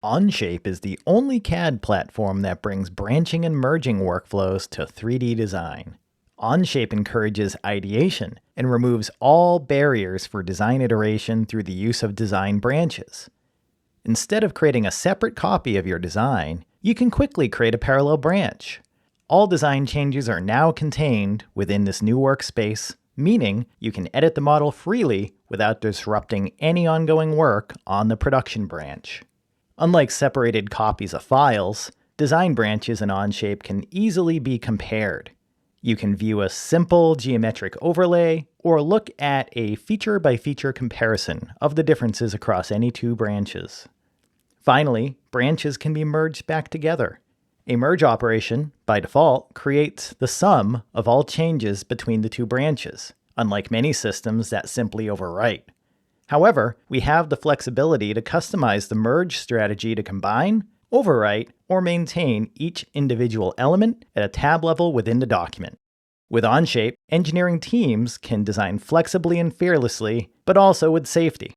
Onshape is the only CAD platform that brings branching and merging workflows to 3D design. Onshape encourages ideation and removes all barriers for design iteration through the use of design branches. Instead of creating a separate copy of your design, you can quickly create a parallel branch. All design changes are now contained within this new workspace, meaning you can edit the model freely without disrupting any ongoing work on the production branch. Unlike separated copies of files, design branches in Onshape can easily be compared. You can view a simple geometric overlay or look at a feature-by-feature comparison of the differences across any two branches. Finally, branches can be merged back together. A merge operation, by default, creates the sum of all changes between the two branches, unlike many systems that simply overwrite. However, we have the flexibility to customize the merge strategy to combine, overwrite, or maintain each individual element at a tab level within the document. With Onshape, engineering teams can design flexibly and fearlessly, but also with safety.